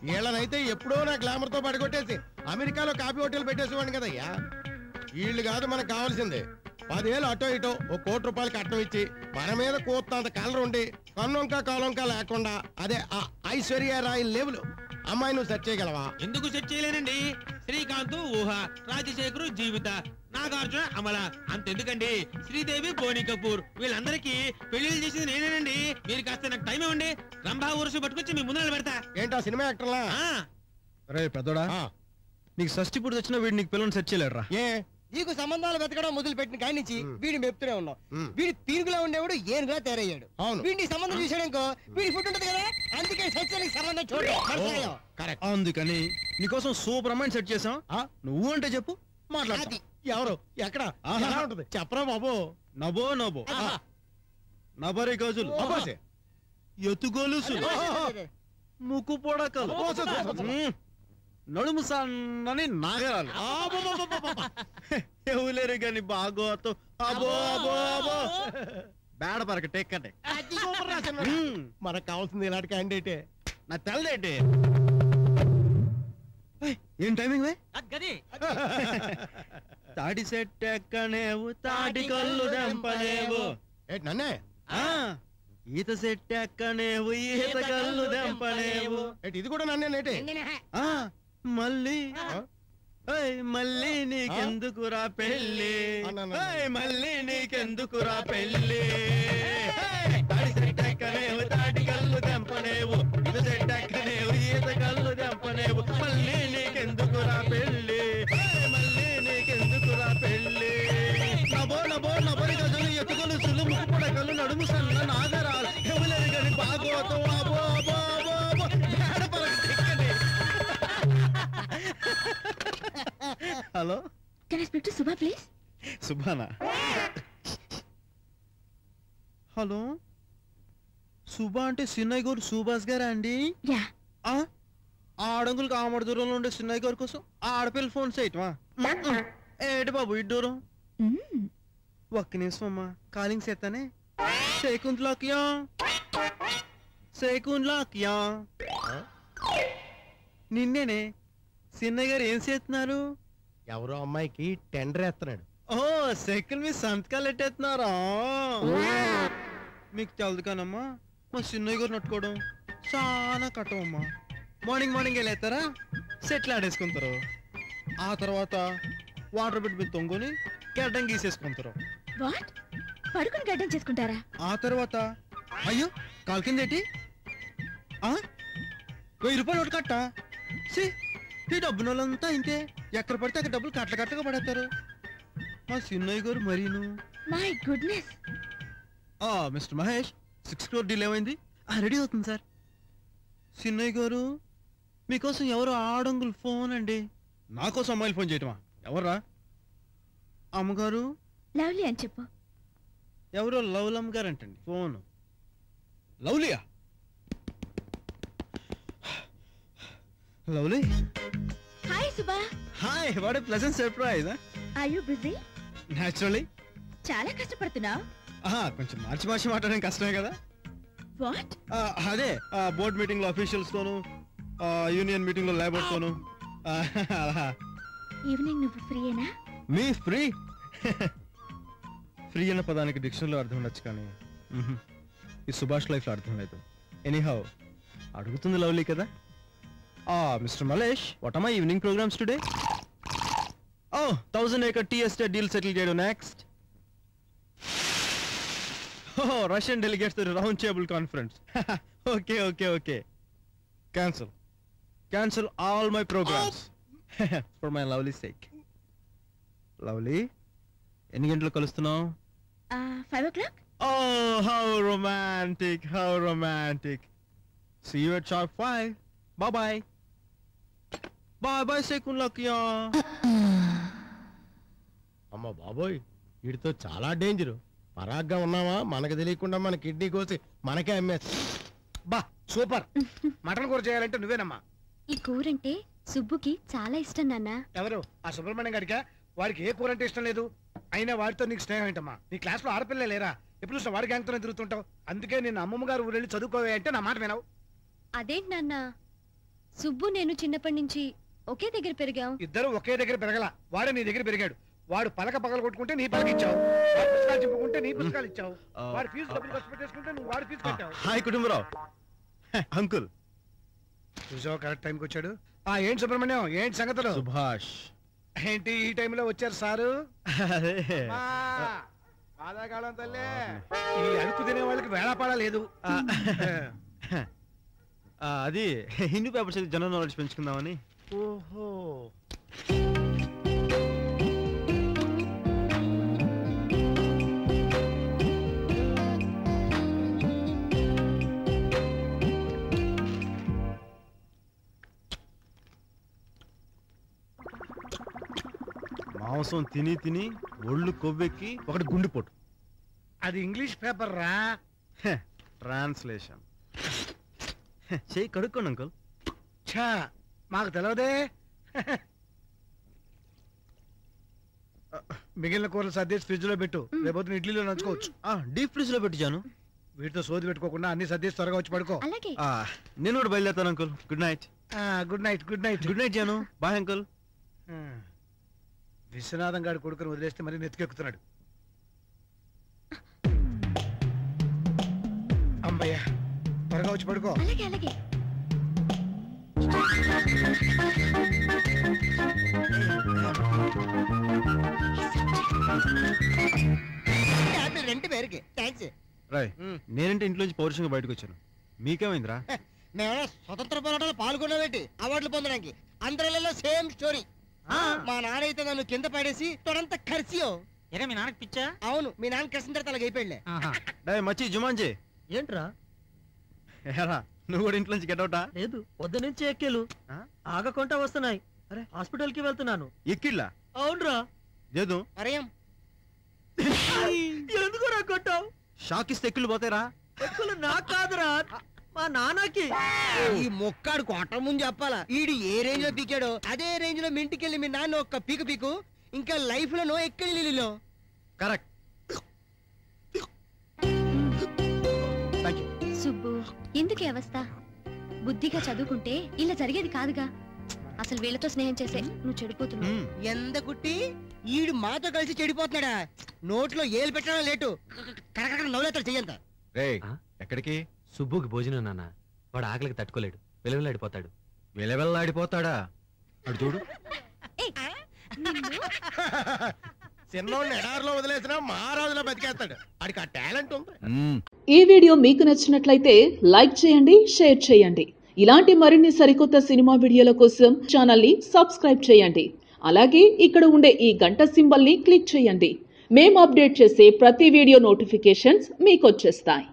వీళ్ళనైతే ఎప్పుడో నా గ్లామర్ తో పడగొట్టేసి అమెరికాలో కాఫీ హోటల్ పెట్టేసేవాడిని కదయ్యా. వీళ్ళు కాదు మనకు కావాల్సిందే. 10 ఏళ్ళు అటో ఇటో ₹1 కోటి కట్నం ఇచ్చి మన మీద కూతంత కలర్ ఉండి కన్నొంక కాలొంక లేకుండా అదే ఆ ఐశ్వర్యరాయ్ లెవెల్ అమ్మాయి నువ్వు సెట్ చేయగలవా? ఎందుకు సెట్ చేయలేనండి? శ్రీకాంత్ ఊహ, రాజశేఖర్ జీవిత, నాగార్జున అమల, అంతెందుకండి శ్రీదేవి బోని కపూర్ వీళ్ళందరికీ పెళ్లిళ్ళు చేసింది నేనేనండి. మీరు కాస్త నాకు టైం ఇవ్వండి. రంభా ఊరుసు పట్టుకొచ్చి మీ ముందు పెడతా. ఏంటా సినిమా యాక్టర్లా? రే పెద్దోడా, నీకు షష్టి పూర్తి వచ్చినా వీడు నీకు పిల్లల్ని సెట్ చేయలేరా? ఏ నీకు సంబంధాలు వెతకడం మొదలు పెట్టిన కాడి నుంచి వీడిని మెప్తూనే ఉన్నావు. వీడి తీరుగులా ఉండేవాడు ఏనుగులా తయారయ్యాడు. వీడిని సంబంధం చూసాడు ఇంకో వీడి ఫుడ్ ఉంటది కదా, అందుకే సత్యానికి సంబంధం చూడు. అందుకని నీకోసం సూపర్ అమ్మాయిని సెట్ చేసాం. నువ్వు అంటే చెప్పు, మాట్లాడు. ఎవరు ఎక్కడ ఉంటది చెప్పరా బాబు? నబో నబో నబరి గజులు, ఎత్తుగోలుసులు, ముక్కు పొడకలు, నడుము సన్నని నాగరాలు, ఎవలేరు గాని బాగోతో అబో అబో అబో బేడ పరక టెక్కటే. మనకు కావాల్సింది ఇలాంటి క్యాండిడేటే. నా తెల్లదేంటి ఏం టైమింగ్? తాడి సెట్ ఎక్కనేవు, తాటి కళ్ళు దెంపలేవు. నన్నే ఈత సెట్ ఎక్కనేవు, ఈత కళ్ళు దెంపలేవు. ఇది కూడా నన్నే నేటే. మళ్ళీ మళ్ళీ నీకెందుకురా పెళ్ళి, మళ్ళీ నీకెందుకురా పెళ్ళి. తాడి సెట్ ఎక్కనేవు, తాటి కళ్ళు దెంపలేవు, ఈత సెట్ ఎక్కనేవు, ఈత కళ్ళు దెంపలేవు. మళ్ళీ నీకెందుకురా పెళ్ళి, మళ్ళీ నీకెందుకురా పెళ్ళి. నబో నబో నబరి గజలు, ఎత్తుగొలుసులు, ముక్కు పొడకలు, నడుము సన్న నాగరాలు, ఎవలేరు గని బాగోతం అబో అబో అబో అబో బేడ పరక టెక్కటే. Hello, can I speak to Subha please? సుభానా? హలో, సుభా అంటే సిన్నయ్య గారు సుభాష్ గారా అండి? ఆ ఆడంగులకు ఆమడ దూరంలో ఉండే సిన్నయ్య గారి కోసం ఆడపిల్ల ఫోన్ చేయటమా? ఏటి బాబు ఇటు దూరం? ఒక్క నిమిషం అమ్మా, కాలింగ్ చేస్తానే. సేకుంద్లాక్యా సేకుంద్లాక్యా. నిన్నేనే. సిన్నయ్య గారు ఏం చేస్తున్నారు? ఎవరో అమ్మాయికి టెండర్ వేస్తున్నాడు. ఓ సైకిల్ మీద సంతకాలు ఎట్టేస్తున్నారా? మీకు తెలదు కానమ్మా, మా సిన్నయ్య గారు నట్టుకోవడం చాలా కట్టమమ్మా. మార్నింగ్ మార్నింగ్ వెళ్ళేస్తారా, సెట్లు ఆడేసుకుంటారు. ఆ తర్వాత వాటర్ బిడ్ మీద తొంగుని గడ్డం గీసేసుకుంటారు. పడుకుని గడ్డం చేసుకుంటారా? ఆ తర్వాత అయ్యో కాలు కిందేటి ₹1000 నోటు కట్ట. ఈ డబ్బున వాళ్ళంతా ఇంతే, ఎక్కడ పడితే అక్కడ డబ్బులు కట్టగా పడేస్తారు. మా సిన్నయ్య గారు మరీను. My goodness. Mister Mahesh, 6 crore deal ఏమైంది? రెడీ అవుతుంది సార్. సిన్నయ్య గారు మీకోసం ఎవరో ఆడంగులు ఫోన్ అండి. నాకోసం అమ్మాయిలు ఫోన్ చేయటమా? ఎవరా? అమ్మగారు లవ్లీ అని చెప్పు. ఎవరో లవ్లమ్ గారు అంటండి ఫోన్. లవ్లీయా? Lovely. Hi Subha. Hi, what a pleasant surprise. Are you busy? Naturally. చాలా కష్టపడుతున్నావు. కొంచెం మార్చి మాట్లాడడం కష్టమే కదా. వాట్? అదే బోర్డ్ మీటింగ్ లో అఫీషియల్స్ తోను, యూనియన్ మీటింగ్ లో లేబర్ తోను. ఈవినింగ్ నువ్వు ఫ్రీయేనా? మీ ఫ్రీ? ఫ్రీ అన్న పదానికి డిక్షనరీలో అర్థం ఉండొచ్చు కానీ ఈ సుభాష్ లైఫ్ లో అర్థం లేదు. ఎనీహౌ అడుగుతుంది లవ్లీ కదా. Mister Malesh, what are my evening programmes today? 1000 acre tea estate deal settle చేయడం next. Russian delegates round table conference. Okay okay okay, cancel all my programs for my lovely sake. Lovely, ఎన్ని గంటలకు కలుస్తున్నావు? 5 o'clock. Oh, how romantic, how romantic. See you at sharp 5. Bye bye. Bye bye Sekunlakya. అమ్మ బాబోయ్, వీడితో చాలా danger. పరాగ్గా ఉన్నావా, మనకు తెలియకుండా మన కిడ్నీ కోసి మనకే అమ్మేస్తా. బా సూపర్. మటన్ కూర చేయాలంటే నువ్వేనమ్మా. ఈ కూరంటే సుబ్బుకి చాలా ఇష్టం నాన్న. ఎవరు? ఆ సుబ్రహ్మణ్యం గారికా? వాడికి ఏ కూర అంటే ఇష్టం లేదు. అయినా వాడితో నీకు స్నేహం ఏంటమ్మా? నీ క్లాస్ లో ఆడపిల్లే లేరా? ఎప్పుడు చూసినా వాడి గ్యాంగ్తోనే తిరుగుతుంటావు. అందుకే నేను అమ్మమ్మ గారు ఊరెళ్ళి చదువుకోవే అంటే నా మాట వినవు. అదేంటి నాన్న, సుబ్బు నేను చిన్నప్పటి నుంచి ఒకే దగ్గర పెరిగాం. ఇద్దరు ఒకే దగ్గర పెరగల. వాడే నీ దగ్గర పెరిగాడు. వాడు పలక పగల కొట్టుకుంటే నీ పలక ఇచ్చావు, వాడు పుస్తకాలు చింపుకుంటే నీ పుస్తకాలు ఇచ్చావు, వాడు ఫీజు డబ్బులు ఖర్చు పెట్టేసుకుంటే నువ్వు వాడు ఫీజు కట్టావు. హాయ్ కుటుంబరావు. అంకుల్ చూసావు, కరెక్ట్ టైంకి వచ్చాడు. ఏంటి సుబ్రహ్మణ్యం, ఏంటి సంగతులు? సుభాష్ ఏంటి ఈ టైంలో వచ్చారు సారు? ఈ అడుగు తినే వాళ్ళకి వేళాపాడా లేదు. అది హిందూ పేపర్స్ అయితే జనరల్ నాలెడ్జ్ పెంచుకుందామని. ఓహో, మాంసం తిని తిని ఒళ్ళు కొవ్వెక్కి ఒకటి గుండెపోటు. అది ఇంగ్లీష్ పేపర్ రా. ట్రాన్స్లేషన్. చెయ్యి కడుక్కోండి అంకుల్. ఛా, మాకు తెలవదే. మిగిలిన కూరలు సర్దేసి ఫ్రిడ్జ్ లో పెట్టు, రేపొద్దున ఇడ్లీలో నంచుకోవచ్చు. డీప్ ఫ్రిడ్జ్ లో పెట్టించాను. వీటితో సోది పెట్టుకోకుండా అన్ని సర్దేసి త్వరగా వచ్చి పడుకో. అలాగే. నేను కూడా బయలుదేరుతాను uncle. Good night. Good night. Good night. Good night Jaanu. Bye uncle. Viswanatham గారి కొడుకుని వదిలేస్తే మరి నెత్తికెక్కుతున్నాడు. అమ్మయ్యా, త్వరగా వచ్చి పడుకో. అలాగే అలాగే. రెండు పేరుకి థ్యాంక్స్. రాయ్, నేనంటే ఇంట్లోంచి పౌరుషంగా బయటకు వచ్చాను. మీకేమైందిరా? మేము స్వతంత్ర పోరాటంలో పాల్గొన్నామేంటి అవార్డులు పొందడానికి? అందరిలో సేమ్ స్టోరీ. మా నాన్న అయితే నన్ను కింద పడేసి తొడంతా ఖర్చియో. మీ నాన్నకి పిచ్చా? అవును, మీ నాన్న కృష్ణ తర్వాత అలాగ అయిపోయింది. డాయ్ మచ్చి జుమాంజే. ఏంట్రా? ఏరా, నువ్వు కూడా ఇంట్లోంచి గెటౌటా? లేదు, పొద్దు నుంచి ఎక్కేలు ఆగకుండా వస్తున్నాయి. అరే, హాస్పిటల్ కి వెళ్తున్నాను. ఎక్కిళ్ళా? అవునరా. లేదు. అరేం ఎందుకు రా కొట్టావు? షాక్ ఇస్తే ఎక్కిళ్ళు పోతారా? ఎక్కులు నాకు కాదురా, మా నాన్నకి. ఈ మొక్కాడు కొట్ట ముందు చెప్పాలా? ఈడు ఏ రేంజ్ లో పీకాడో అదే రేంజ్ లో మీ ఇంటికి వెళ్ళి మీ నాన్న ఒక్క పీకు ఇంకా లైఫ్ లో నో ఎక్కడి. కరెక్ట్. సుబ్బు, ఎందుకు ఈ అవస్థ? బుద్ధిగా చదువుకుంటే ఇలా జరిగేది కాదుగా. అసలు వీళ్ళతో స్నేహం చేసే నువ్వు చెడిపోతున్నావు. ఎంత కుట్టి ఈడు మాతో కలిసి చెడిపోతున్నాడా? నోట్లో ఏలు పెట్టడం లేటు కరకర నవ్వులేతాడు చెయ్యంత. ఎక్కడికి? సుబ్బుకి భోజనం నాన్న. వాడు ఆకలికి తట్టుకోలేడు, వెలవెల్లాడిపోతాడు. వెలవెల్లాడిపోతాడా? అడు చూడు. చిన్నోడిని ఎడారిలో వదిలేసినా మహారాజులో బతికేస్తాడు. ఆడికి ఆ టాలెంట్ ఉంది. ఈ వీడియో మీకు నచ్చినట్లయితే లైక్ చేయండి, షేర్ చేయండి. ఇలాంటి మరిన్ని సరికొత్త సినిమా వీడియోల కోసం ఛానల్ ని సబ్స్క్రైబ్ చేయండి. అలాగే ఇక్కడ ఉండే ఈ గంట సింబల్ ని క్లిక్ చేయండి. మేము అప్డేట్ చేసే ప్రతి వీడియో నోటిఫికేషన్స్ మీకు వచ్చేస్తాయి.